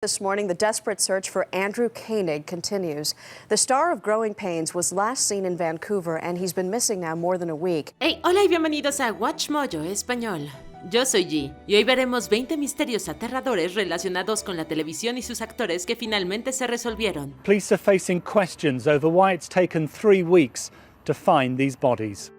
This morning, the desperate search for Andrew Koenig continues. The star of Growing Pains was last seen in Vancouver, and he's been missing now more than a week. Hey, hola y bienvenidos a Watch Mojo Español. Yo soy G, y hoy veremos 20 misterios aterradores relacionados con la televisión y sus actores que finalmente se resolvieron. Police are facing questions over why it's taken 3 weeks to find these bodies.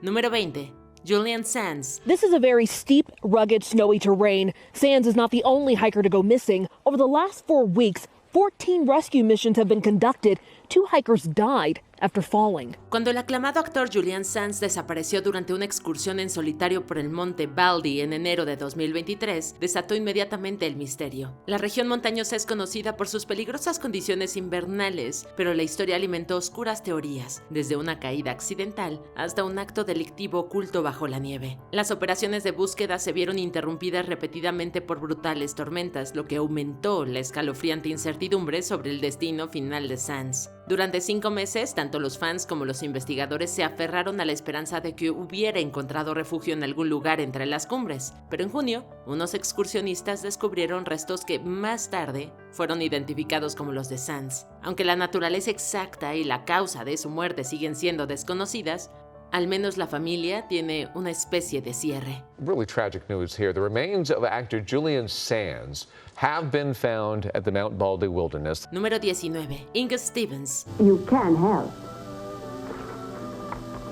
Número 20. Julian Sands. This is a very steep, rugged, snowy terrain. Sands is not the only hiker to go missing. Over the last 4 weeks, 14 rescue missions have been conducted. 2 hikers died after falling. Cuando el aclamado actor Julian Sands desapareció durante una excursión en solitario por el monte Baldy en enero de 2023, desató inmediatamente el misterio. La región montañosa es conocida por sus peligrosas condiciones invernales, pero la historia alimentó oscuras teorías, desde una caída accidental hasta un acto delictivo oculto bajo la nieve. Las operaciones de búsqueda se vieron interrumpidas repetidamente por brutales tormentas, lo que aumentó la escalofriante incertidumbre sobre el destino final de Sands. Durante 5 meses, tanto los fans como los investigadores se aferraron a la esperanza de que hubiera encontrado refugio en algún lugar entre las cumbres, pero en junio, unos excursionistas descubrieron restos que más tarde fueron identificados como los de Sands. Aunque la naturaleza exacta y la causa de su muerte siguen siendo desconocidas, al menos la familia tiene una especie de cierre. Really tragic news here. The remains of actor Julian Sands have been found at the Mount Baldy Wilderness. Número 19. Inge Stevens. You can help.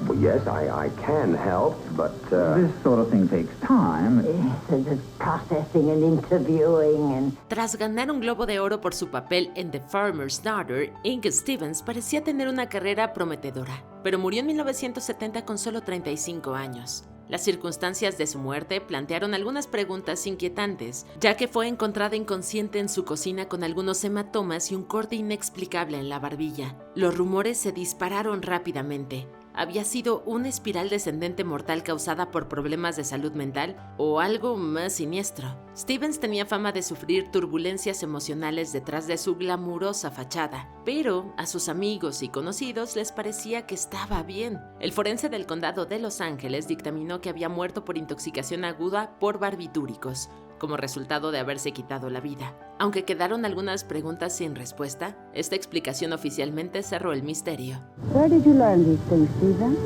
Well, yes, I can help, but... This sort of thing takes time. The processing and interviewing and... Tras ganar un Globo de Oro por su papel en The Farmer's Daughter, Inge Stevens parecía tener una carrera prometedora, pero murió en 1970 con solo 35 años. Las circunstancias de su muerte plantearon algunas preguntas inquietantes, ya que fue encontrada inconsciente en su cocina con algunos hematomas y un corte inexplicable en la barbilla. Los rumores se dispararon rápidamente. ¿Había sido una espiral descendente mortal causada por problemas de salud mental o algo más siniestro? Stevens tenía fama de sufrir turbulencias emocionales detrás de su glamurosa fachada, pero a sus amigos y conocidos les parecía que estaba bien. El forense del condado de Los Ángeles dictaminó que había muerto por intoxicación aguda por barbitúricos, como resultado de haberse quitado la vida. Aunque quedaron algunas preguntas sin respuesta, esta explicación oficialmente cerró el misterio. Where did you learn these things, Stephen?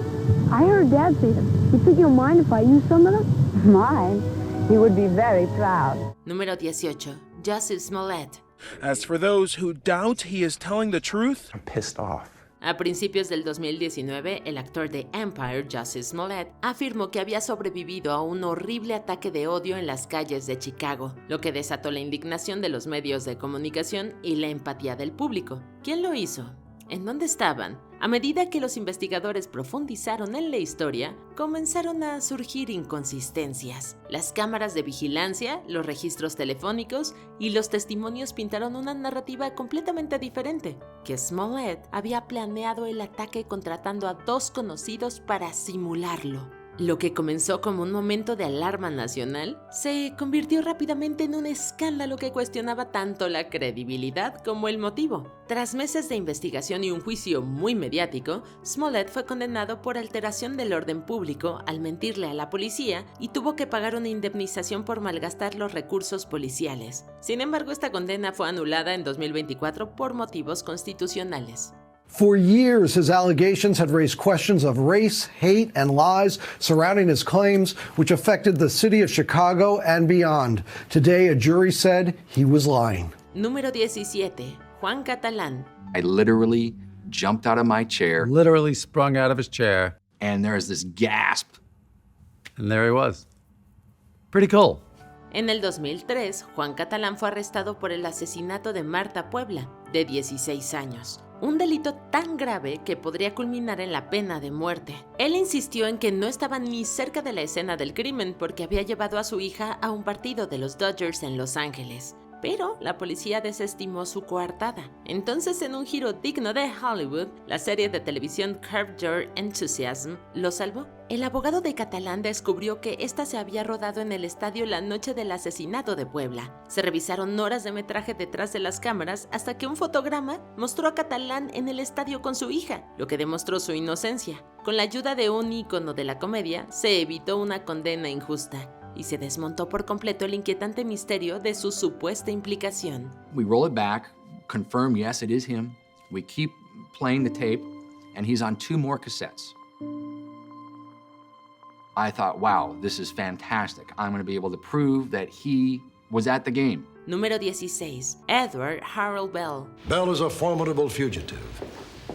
I heard Dad say them. You think you'll mind if I use some of them? Mine. He would be very proud. Número 18. Jussie Smollett. As for those who doubt he is telling the truth, I'm pissed off. A principios del 2019, el actor de Empire, Jussie Smollett, afirmó que había sobrevivido a un horrible ataque de odio en las calles de Chicago, lo que desató la indignación de los medios de comunicación y la empatía del público. ¿Quién lo hizo? ¿En dónde estaban? A medida que los investigadores profundizaron en la historia, comenzaron a surgir inconsistencias. Las cámaras de vigilancia, los registros telefónicos y los testimonios pintaron una narrativa completamente diferente, que Smollett había planeado el ataque contratando a 2 conocidos para simularlo. Lo que comenzó como un momento de alarma nacional se convirtió rápidamente en un escándalo que cuestionaba tanto la credibilidad como el motivo. Tras meses de investigación y un juicio muy mediático, Smollett fue condenado por alteración del orden público al mentirle a la policía y tuvo que pagar una indemnización por malgastar los recursos policiales. Sin embargo, esta condena fue anulada en 2024 por motivos constitucionales. For years, his allegations had raised questions of race, hate, and lies surrounding his claims, which affected the city of Chicago and beyond. Today, a jury said he was lying. Número 17. Juan Catalán. I literally jumped out of my chair. Literally sprung out of his chair. And there was this gasp. And there he was. Pretty cool. En el 2003, Juan Catalán fue arrestado por el asesinato de Marta Puebla, de 16 años. Un delito tan grave que podría culminar en la pena de muerte. Él insistió en que no estaba ni cerca de la escena del crimen porque había llevado a su hija a un partido de los Dodgers en Los Ángeles. Pero la policía desestimó su coartada. Entonces, en un giro digno de Hollywood, la serie de televisión Curb Your Enthusiasm lo salvó. El abogado de Catalán descubrió que esta se había rodado en el estadio la noche del asesinato de Puebla. Se revisaron horas de metraje detrás de las cámaras hasta que un fotograma mostró a Catalán en el estadio con su hija, lo que demostró su inocencia. Con la ayuda de un ícono de la comedia, se evitó una condena injusta. y se desmontó por completo el inquietante misterio de su supuesta implicación. We roll it back, confirm yes, it is him. We keep playing the tape, and he's on 2 more cassettes. I thought, wow, this is fantastic. I'm going to be able to prove that he was at the game. Número 16. Edward Harold Bell. Bell is a formidable fugitive,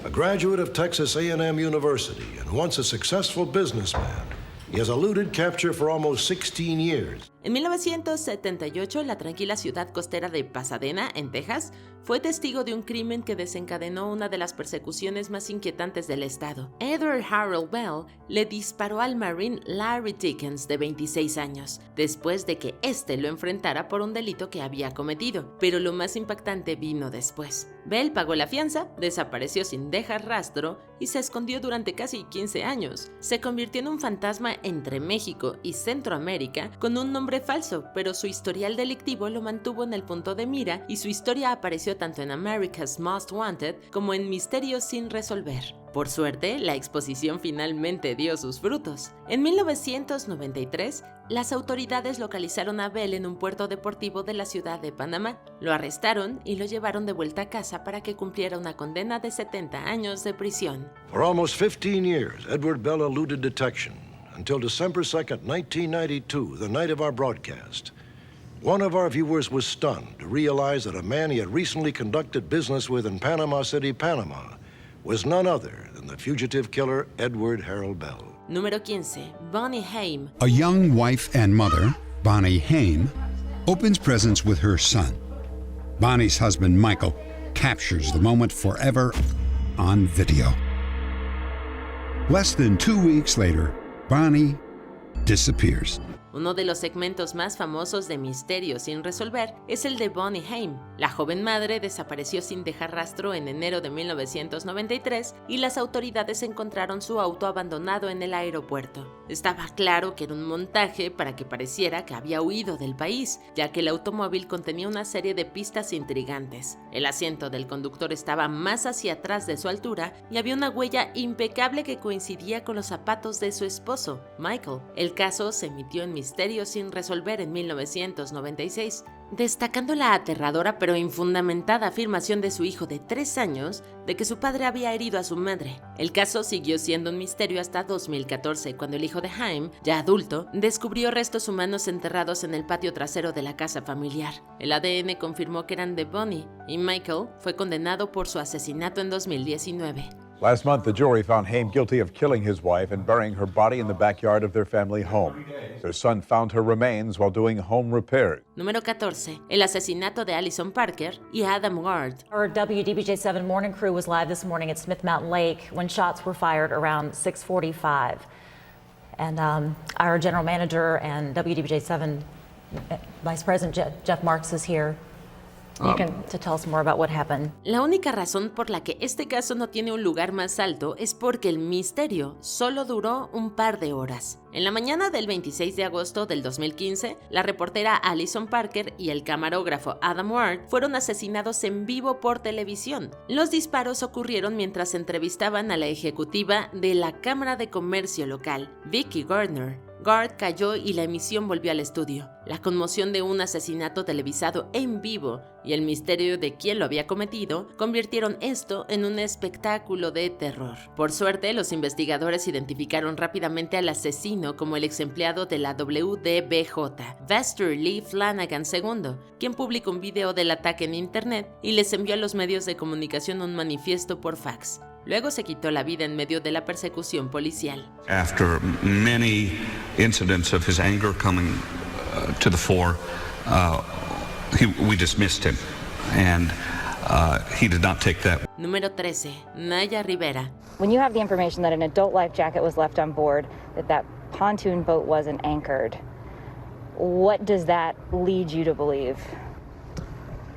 a graduate of Texas A&M University and once a successful businessman. He has eluded capture for almost 16 years. En 1978, la tranquila ciudad costera de Pasadena, en Texas, fue testigo de un crimen que desencadenó una de las persecuciones más inquietantes del estado. Edward Harold Bell le disparó al Marine Larry Dickens, de 26 años, después de que éste lo enfrentara por un delito que había cometido. Pero lo más impactante vino después. Bell pagó la fianza, desapareció sin dejar rastro y se escondió durante casi 15 años. Se convirtió en un fantasma entre México y Centroamérica con un nombre falso, pero su historial delictivo lo mantuvo en el punto de mira y su historia apareció tanto en America's Most Wanted como en Misterios sin resolver. Por suerte, la exposición finalmente dio sus frutos. En 1993, las autoridades localizaron a Bell en un puerto deportivo de la ciudad de Panamá. Lo arrestaron y lo llevaron de vuelta a casa para que cumpliera una condena de 70 años de prisión. For almost 15 years, Edward Bell eluded detection until December 2nd, 1992, the night of our broadcast. One of our viewers was stunned to realize that a man he had recently conducted business with in Panama City, Panama, was none other than the fugitive killer Edward Harold Bell. Número 15. Bonnie Haim. A young wife and mother, Bonnie Haim, opens presents with her son. Bonnie's husband, Michael, captures the moment forever on video. Less than 2 weeks later, Bonnie disappears. Uno de los segmentos más famosos de Misterios sin resolver es el de Bonnie Haim. La joven madre desapareció sin dejar rastro en enero de 1993 y las autoridades encontraron su auto abandonado en el aeropuerto. Estaba claro que era un montaje para que pareciera que había huido del país, ya que el automóvil contenía una serie de pistas intrigantes. El asiento del conductor estaba más hacia atrás de su altura y había una huella impecable que coincidía con los zapatos de su esposo, Michael. El caso se emitió en Misterios sin resolver en 1996, destacando la aterradora pero infundamentada afirmación de su hijo de 3 años de que su padre había herido a su madre. El caso siguió siendo un misterio hasta 2014, cuando el hijo de Haim, ya adulto, descubrió restos humanos enterrados en el patio trasero de la casa familiar. El ADN confirmó que eran de Bonnie y Michael fue condenado por su asesinato en 2019. Last month, the jury found Haim guilty of killing his wife and burying her body in the backyard of their family home. Their son found her remains while doing home repairs. Número 14. El asesinato de Allison Parker y Adam Ward. Our WDBJ7 morning crew was live this morning at Smith Mountain Lake when shots were fired around 6:45. And our general manager and WDBJ7 Vice President Jeff Marks is here. To tell us more about what happened. La única razón por la que este caso no tiene un lugar más alto es porque el misterio solo duró un par de horas. En la mañana del 26 de agosto del 2015, la reportera Allison Parker y el camarógrafo Adam Ward fueron asesinados en vivo por televisión. Los disparos ocurrieron mientras entrevistaban a la ejecutiva de la Cámara de Comercio local, Vicki Gardner. Gard cayó y la emisión volvió al estudio. La conmoción de un asesinato televisado en vivo y el misterio de quién lo había cometido convirtieron esto en un espectáculo de terror. Por suerte, los investigadores identificaron rápidamente al asesino como el ex empleado de la WDBJ, Vester Lee Flanagan II, quien publicó un video del ataque en internet y les envió a los medios de comunicación un manifiesto por fax. Luego se quitó la vida en medio de la persecución policial. After many incidents of his anger coming to the fore, we dismissed him, and he did not take that. Número 13. Naya Rivera. When you have the information that an adult life jacket was left on board, that pontoon boat wasn't anchored, what does that lead you to believe?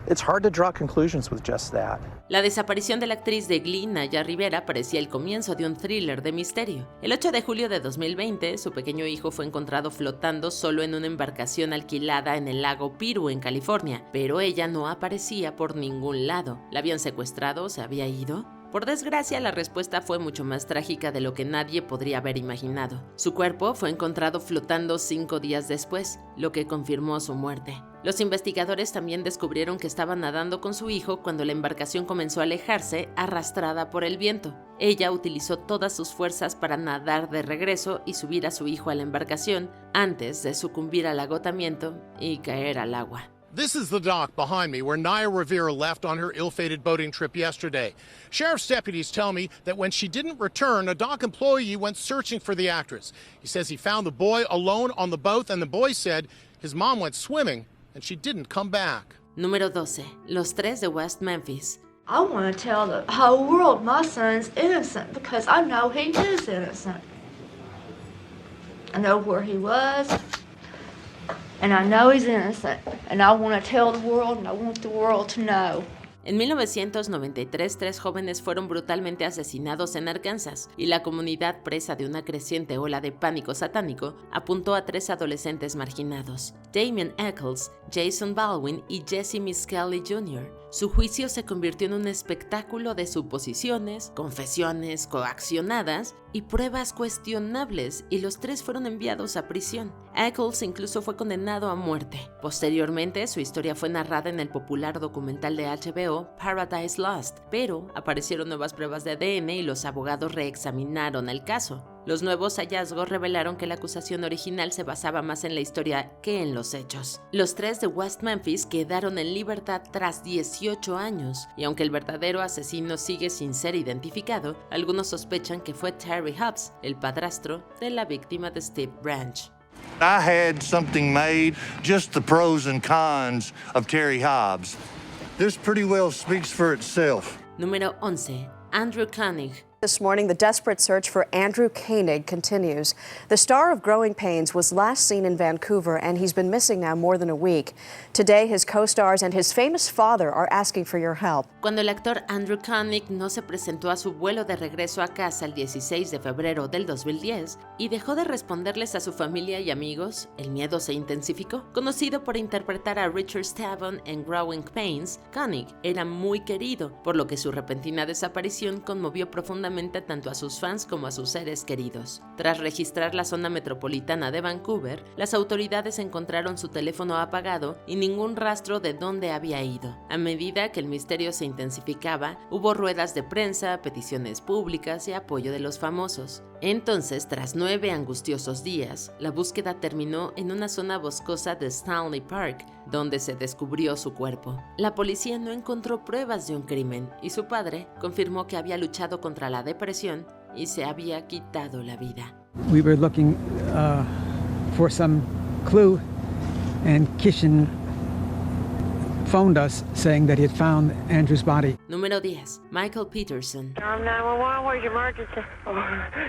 It's hard to draw conclusions with just that. La desaparición de la actriz de Glee, Naya Rivera, parecía el comienzo de un thriller de misterio. El 8 de julio de 2020, su pequeño hijo fue encontrado flotando solo en una embarcación alquilada en el lago Piru, en California, pero ella no aparecía por ningún lado. ¿La habían secuestrado o se había ido? Por desgracia, la respuesta fue mucho más trágica de lo que nadie podría haber imaginado. Su cuerpo fue encontrado flotando 5 días después, lo que confirmó su muerte. Los investigadores también descubrieron que estaba nadando con su hijo cuando la embarcación comenzó a alejarse, arrastrada por el viento. Ella utilizó todas sus fuerzas para nadar de regreso y subir a su hijo a la embarcación antes de sucumbir al agotamiento y caer al agua. This is the dock behind me where Naya Rivera left on her ill-fated boating trip yesterday. Sheriff's deputies tell me that when she didn't return, a dock employee went searching for the actress. He says he found the boy alone on the boat, and the boy said his mom went swimming and she didn't come back. Número 12. Los tres de West Memphis. I want to tell the whole world my son's innocent because I know he is innocent. I know where he was. And I know he's innocent, and I want to tell the world, and I want the world to know. En 1993, 3 jóvenes fueron brutalmente asesinados en Arkansas, y la comunidad, presa de una creciente ola de pánico satánico, apuntó a 3 adolescentes marginados: Damien Eccles, Jason Baldwin y Jesse Miskelly Jr. Su juicio se convirtió en un espectáculo de suposiciones, confesiones coaccionadas y pruebas cuestionables, y los 3 fueron enviados a prisión. Eccles incluso fue condenado a muerte. Posteriormente, su historia fue narrada en el popular documental de HBO Paradise Lost, pero aparecieron nuevas pruebas de ADN y los abogados reexaminaron el caso. Los nuevos hallazgos revelaron que la acusación original se basaba más en la historia que en los hechos. Los 3 de West Memphis quedaron en libertad tras 18 años, y aunque el verdadero asesino sigue sin ser identificado, algunos sospechan que fue Terry Hobbs, el padrastro de la víctima de Steve Branch. I had something made, just the pros and cons of Terry Hobbs. This pretty well speaks for itself. Número 11. Andrew Koenig. This morning, the desperate search for Andrew Koenig continues. The star of Growing Pains was last seen in Vancouver, and he's been missing now more than a week. Today, his co-stars and his famous father are asking for your help. Cuando el actor Andrew Koenig no se presentó a su vuelo de regreso a casa el 16 de febrero del 2010 y dejó de responderles a su familia y amigos, el miedo se intensificó. Conocido por interpretar a Richard Stavon en Growing Pains, Koenig era muy querido, por lo que su repentina desaparición conmovió profundamente tanto a sus fans como a sus seres queridos. Tras registrar la zona metropolitana de Vancouver, las autoridades encontraron su teléfono apagado y ningún rastro de dónde había ido. A medida que el misterio se intensificaba, hubo ruedas de prensa, peticiones públicas y apoyo de los famosos. Entonces, tras 9 angustiosos días, la búsqueda terminó en una zona boscosa de Stanley Park, donde se descubrió su cuerpo. La policía no encontró pruebas de un crimen y su padre confirmó que había luchado contra la depresión y se había quitado la vida. We were looking for some clue, and Kishin phoned us saying that he had found Andrew's body. Número 10. Michael Peterson. 911, where's your emergency?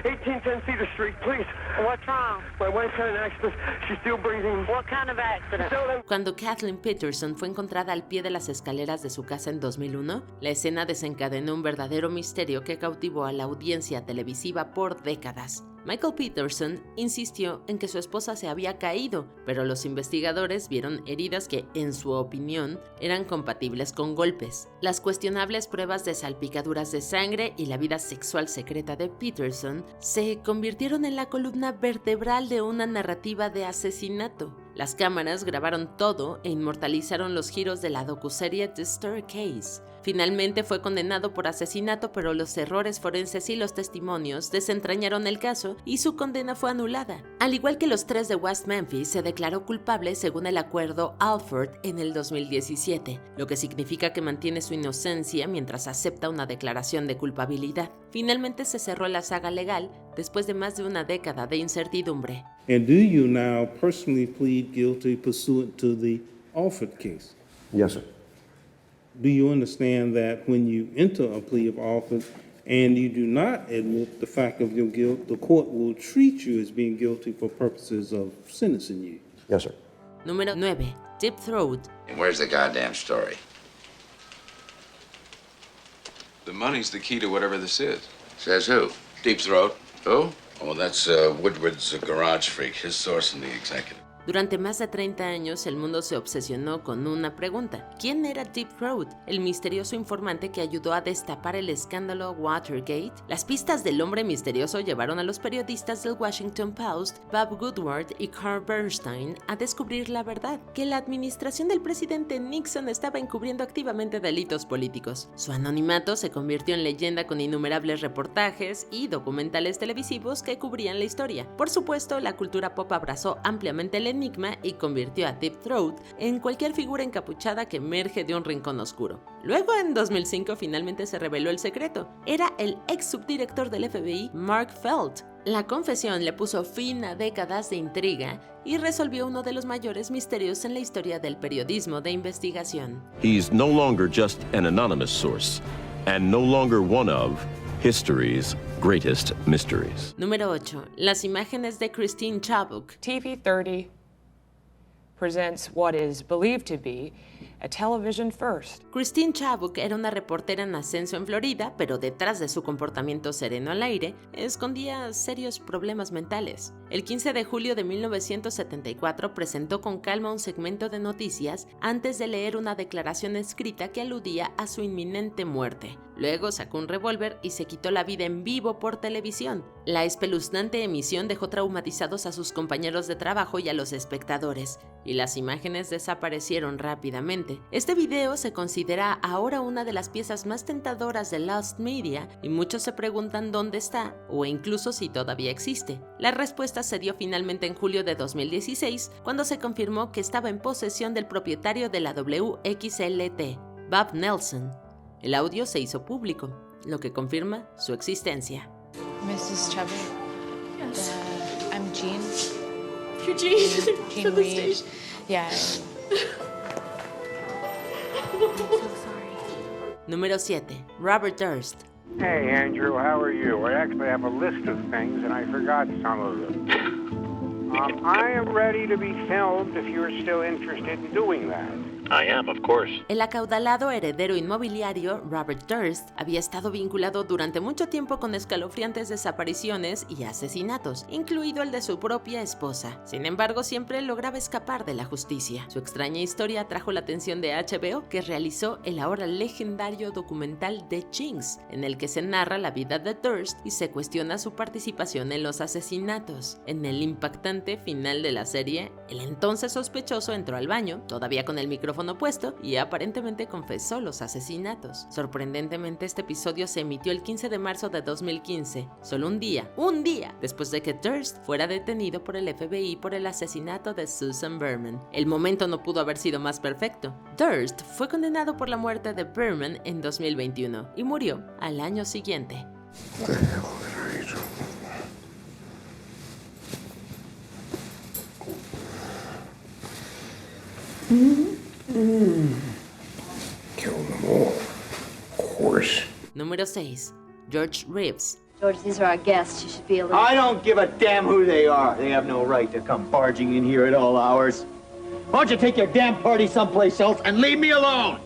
1810 Cedar Street, please. What's wrong? My wife had an accident. She's still breathing. What kind of accident? Cuando Kathleen Peterson fue encontrada al pie de las escaleras de su casa en 2001, la escena desencadenó un verdadero misterio que cautivó a la audiencia televisiva por décadas. Michael Peterson insistió en que su esposa se había caído, pero los investigadores vieron heridas que, en su opinión, eran compatibles con golpes. Las cuestionables pruebas de salpicaduras de sangre y la vida sexual secreta de Peterson se convirtieron en la columna vertebral de una narrativa de asesinato. Las cámaras grabaron todo e inmortalizaron los giros de la docuserie The Staircase. Finalmente fue condenado por asesinato, pero los errores forenses y los testimonios desentrañaron el caso y su condena fue anulada. Al igual que los 3 de West Memphis, se declaró culpable según el acuerdo Alford en el 2017, lo que significa que mantiene su inocencia mientras acepta una declaración de culpabilidad. Finalmente se cerró la saga legal después de más de una década de incertidumbre. And do you now personally plead guilty pursuant to the Alford case? Yes, sir. Do you understand that when you enter a plea of Alford and you do not admit the fact of your guilt, the court will treat you as being guilty for purposes of sentencing you? Yes, sir. Número 9. Deep Throat. And where's the goddamn story? The money's the key to whatever this is. Says who? Deep Throat. Who? Oh, that's Woodward's garage freak, his source in the Executive. Durante más de 30 años, el mundo se obsesionó con una pregunta. ¿Quién era Deep Throat, el misterioso informante que ayudó a destapar el escándalo Watergate? Las pistas del hombre misterioso llevaron a los periodistas del Washington Post, Bob Woodward y Carl Bernstein, a descubrir la verdad, que la administración del presidente Nixon estaba encubriendo activamente delitos políticos. Su anonimato se convirtió en leyenda con innumerables reportajes y documentales televisivos que cubrían la historia. Por supuesto, la cultura pop abrazó ampliamente el enigma y convirtió a Deep Throat en cualquier figura encapuchada que emerge de un rincón oscuro. Luego, en 2005, finalmente se reveló el secreto. Era el ex subdirector del FBI, Mark Felt. La confesión le puso fin a décadas de intriga y resolvió uno de los mayores misterios en la historia del periodismo de investigación. He's no longer just an anonymous source, and no longer one of history's greatest mysteries. Número 8. Las imágenes de Christine Chubbuck. TV30 presents what is believed to be a television first. Christine Chubbuck era una reportera en ascenso en Florida, pero detrás de su comportamiento sereno al aire, escondía serios problemas mentales. El 15 de julio de 1974 presentó con calma un segmento de noticias antes de leer una declaración escrita que aludía a su inminente muerte. Luego sacó un revólver y se quitó la vida en vivo por televisión. La espeluznante emisión dejó traumatizados a sus compañeros de trabajo y a los espectadores, y las imágenes desaparecieron rápidamente. Este video se considera ahora una de las piezas más tentadoras de Lost Media, y muchos se preguntan dónde está, o incluso si todavía existe. La respuesta se dio finalmente en julio de 2016, cuando se confirmó que estaba en posesión del propietario de la WXLT, Bob Nelson. El audio se hizo público, lo que confirma su existencia. Mrs. Chubbuck? Yes. I'm Jean. You're Jean. Jean For the Reed. station. Yeah. Número 7. Robert Durst. Hey, Andrew, how are you? I actually have a list of things, and I forgot some of them. I am ready to be filmed if you're still interested in doing that. I am, of course. El acaudalado heredero inmobiliario Robert Durst había estado vinculado durante mucho tiempo con escalofriantes desapariciones y asesinatos, incluido el de su propia esposa. Sin embargo, siempre lograba escapar de la justicia. Su extraña historia atrajo la atención de HBO, que realizó el ahora legendario documental The Jinx, en el que se narra la vida de Durst y se cuestiona su participación en los asesinatos. En el impactante final de la serie, el entonces sospechoso entró al baño, todavía con el micrófono puesto, y aparentemente confesó los asesinatos. Sorprendentemente, este episodio se emitió el 15 de marzo de 2015, solo un día después de que Durst fuera detenido por el FBI por el asesinato de Susan Berman. El momento no pudo haber sido más perfecto. Durst fue condenado por la muerte de Berman en 2021 y murió al año siguiente. Kill them all, of course. Número 6. George Reeves. George, these are our guests. You should be a little... I don't give a damn who they are. They have no right to come barging in here at all hours. Why don't you take your damn party someplace else and leave me alone?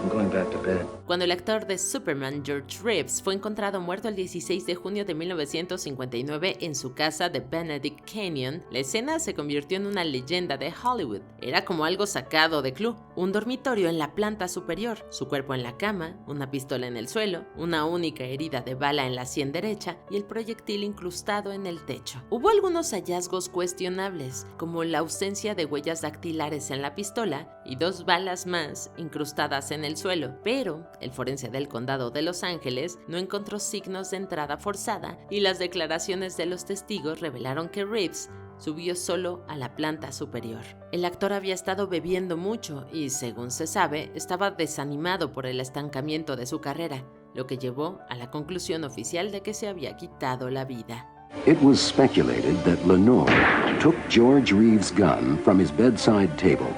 I'm going back to bed. Cuando el actor de Superman, George Reeves, fue encontrado muerto el 16 de junio de 1959 en su casa de Benedict Canyon, la escena se convirtió en una leyenda de Hollywood. Era como algo sacado de Clue: un dormitorio en la planta superior, su cuerpo en la cama, una pistola en el suelo, una única herida de bala en la sien derecha y el proyectil incrustado en el techo. Hubo algunos hallazgos cuestionables, como la ausencia de huellas dactilares en la pistola y 2 balas más incrustadas en el suelo, pero el forense del condado de Los Ángeles no encontró signos de entrada forzada y las declaraciones de los testigos revelaron que Reeves subió solo a la planta superior. El actor había estado bebiendo mucho y, según se sabe, estaba desanimado por el estancamiento de su carrera, lo que llevó a la conclusión oficial de que se había quitado la vida. It was speculated that Lenore took George Reeves' gun from his bedside table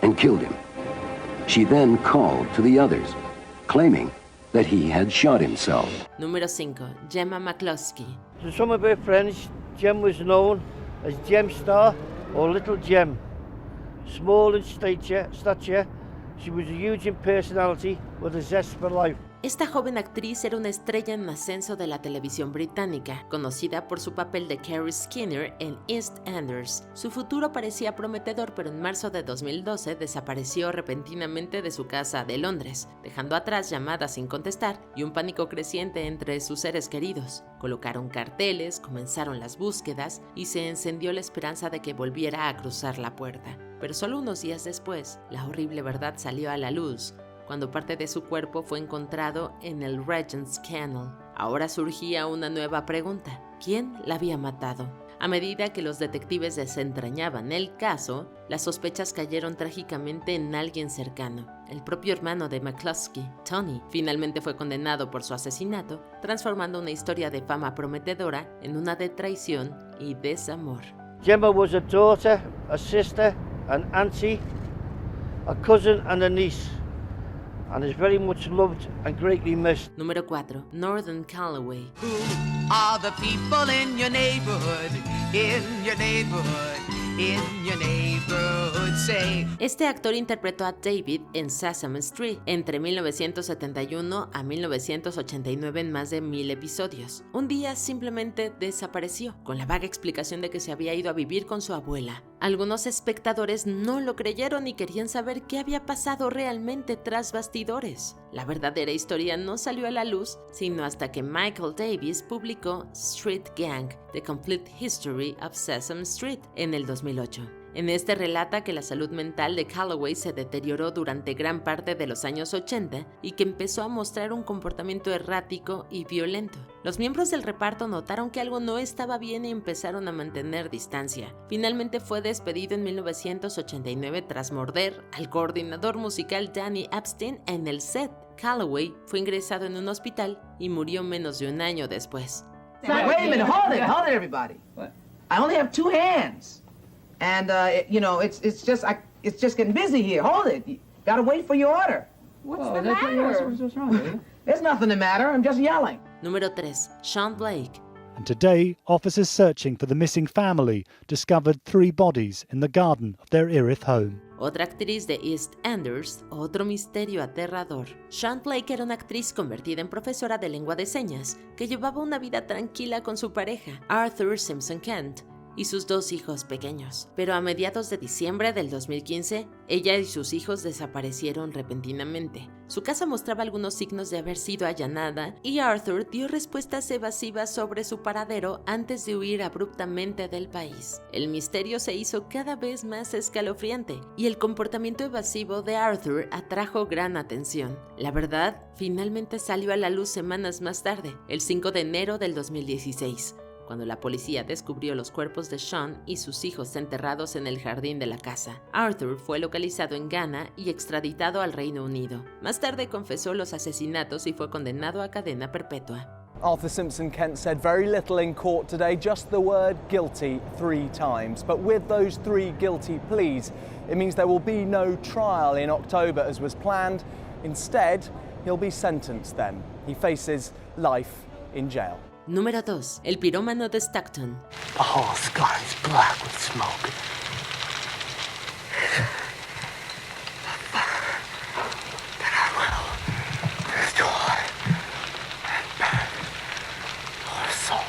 and killed him. She then called to the others, claiming that he had shot himself. Número 5. Gemma McCloskey. To some of her friends, Jem was known as Gem Star or Little Gem. Small in stature, she was a huge in personality with a zest for life. Esta joven actriz era una estrella en ascenso de la televisión británica, conocida por su papel de Carrie Skinner en EastEnders. Su futuro parecía prometedor, pero en marzo de 2012 desapareció repentinamente de su casa de Londres, dejando atrás llamadas sin contestar y un pánico creciente entre sus seres queridos. Colocaron carteles, comenzaron las búsquedas y se encendió la esperanza de que volviera a cruzar la puerta. Pero solo unos días después, la horrible verdad salió a la luz, cuando parte de su cuerpo fue encontrado en el Regent's Canal. Ahora surgía una nueva pregunta: ¿quién la había matado? A medida que los detectives desentrañaban el caso, las sospechas cayeron trágicamente en alguien cercano. El propio hermano de McCluskey, Tony, finalmente fue condenado por su asesinato, transformando una historia de fama prometedora en una de traición y desamor. Gemma was a daughter, a sister, an auntie, a cousin and a niece, and is very much loved and greatly missed. Número 4. Northern Calloway. Who are the people in your neighborhood, in your neighborhood, in your neighborhood, say? Este actor interpretó a David en Sesame Street entre 1971 a 1989 en más de 1000 episodios. Un día simplemente desapareció, con la vaga explicación de que se había ido a vivir con su abuela. Algunos espectadores no lo creyeron y querían saber qué había pasado realmente tras bastidores. La verdadera historia no salió a la luz sino hasta que Michael Davis publicó Street Gang: The Complete History of Sesame Street en el 2008. En este relata que la salud mental de Calloway se deterioró durante gran parte de los años 80 y que empezó a mostrar un comportamiento errático y violento. Los miembros del reparto notaron que algo no estaba bien y empezaron a mantener distancia. Finalmente fue despedido en 1989 tras morder al coordinador musical Danny Epstein en el set. Calloway fue ingresado en un hospital y murió menos de un año después. Wait a minute, hold it, everybody. What? I only have 2 hands. And, it's just getting busy here. Hold it. You gotta wait for your order. What's the matter? What's wrong? There's nothing the matter. I'm just yelling. Número 3. Sean Blake. And today, officers searching for the missing family discovered 3 bodies in the garden of their Erith home. Otra actriz de EastEnders, otro misterio aterrador. Sean Blake era una actriz convertida en profesora de lengua de señas que llevaba una vida tranquila con su pareja, Arthur Simpson Kent, y sus 2 hijos pequeños. Pero a mediados de diciembre del 2015, ella y sus hijos desaparecieron repentinamente. Su casa mostraba algunos signos de haber sido allanada y Arthur dio respuestas evasivas sobre su paradero antes de huir abruptamente del país. El misterio se hizo cada vez más escalofriante y el comportamiento evasivo de Arthur atrajo gran atención. La verdad finalmente salió a la luz semanas más tarde, el 5 de enero del 2016. Cuando la policía descubrió los cuerpos de Sean y sus hijos enterrados en el jardín de la casa. Arthur fue localizado en Ghana y extraditado al Reino Unido. Más tarde confesó los asesinatos y fue condenado a cadena perpetua. Arthur Simpson Kent said very little in court today, just the word guilty 3 times. But with those 3 guilty pleas, it means there will be no trial in October as was planned. Instead, he'll be sentenced then. He faces life in jail. Número 2. El pirómano de Stockton. The whole sky is black with smoke. Then I will destroy and burn your soul.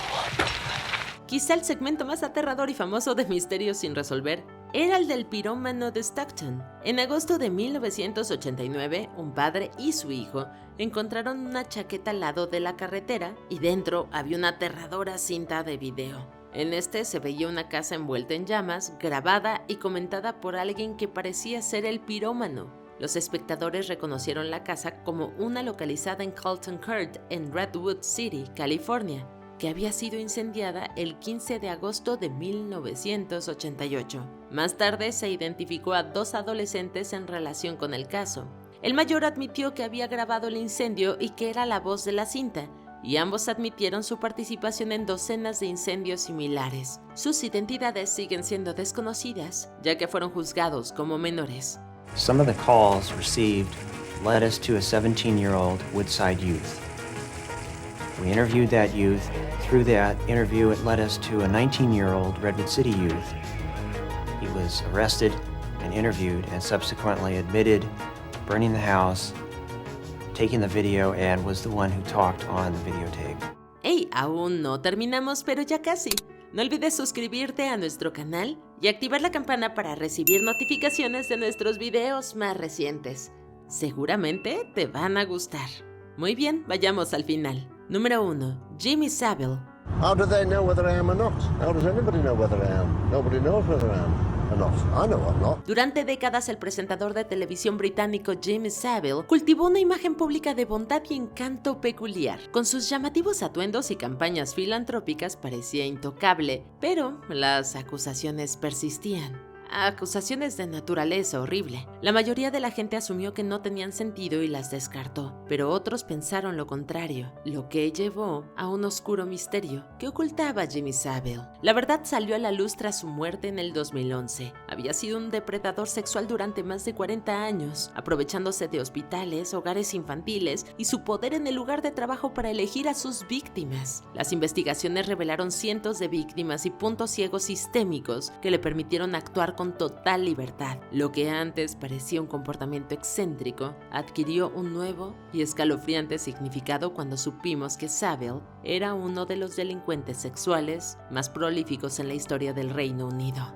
Quizá el segmento más aterrador y famoso de Misterios sin resolver era el del pirómano de Stockton. En agosto de 1989, un padre y su hijo encontraron una chaqueta al lado de la carretera y dentro había una aterradora cinta de video. En este se veía una casa envuelta en llamas, grabada y comentada por alguien que parecía ser el pirómano. Los espectadores reconocieron la casa como una localizada en Colton Court en Redwood City, California, que había sido incendiada el 15 de agosto de 1988. Más tarde se identificó a 2 adolescentes en relación con el caso. El mayor admitió que había grabado el incendio y que era la voz de la cinta, y ambos admitieron su participación en docenas de incendios similares. Sus identidades siguen siendo desconocidas, ya que fueron juzgados como menores. Some of the calls received led us to a 17-year-old Woodside youth. We interviewed that youth. Through that interview, it led us to a 19-year-old Redwood City youth. He was arrested and interviewed and subsequently admitted burning the house taking the video and was the one who talked on the videotape. Hey, aún no terminamos, pero ya casi. No olvides suscribirte a nuestro canal y activar la campana para recibir notificaciones de nuestros videos más recientes. Seguramente te van a gustar. Muy bien, vayamos al final. Número 1. Jimmy Savile. How do they know whether I am or not? How does anybody know whether I am? Nobody knows whether I am or not. I know I'm not. Durante décadas, el presentador de televisión británico Jimmy Savile cultivó una imagen pública de bondad y encanto peculiar. Con sus llamativos atuendos y campañas filantrópicas parecía intocable, pero las acusaciones persistían. Acusaciones de naturaleza horrible. La mayoría de la gente asumió que no tenían sentido y las descartó, pero otros pensaron lo contrario, lo que llevó a un oscuro misterio que ocultaba a Jimmy Savile. La verdad salió a la luz tras su muerte en el 2011. Había sido un depredador sexual durante más de 40 años, aprovechándose de hospitales, hogares infantiles y su poder en el lugar de trabajo para elegir a sus víctimas. Las investigaciones revelaron cientos de víctimas y puntos ciegos sistémicos que le permitieron actuar con total libertad. Lo que antes parecía un comportamiento excéntrico adquirió un nuevo y escalofriante significado cuando supimos que Savile era uno de los delincuentes sexuales más prolíficos en la historia del Reino Unido.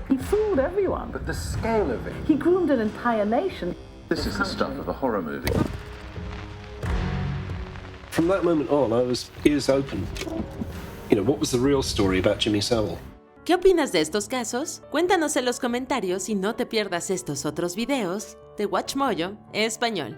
He fooled everyone. But the scale of it. He groomed an entire nation. This is the stuff of a horror movie. From that moment on, I was ears open. You know, what was the real story about Jimmy Savile? ¿Qué opinas de estos casos? Cuéntanos en los comentarios y no te pierdas estos otros videos de WatchMojo Español.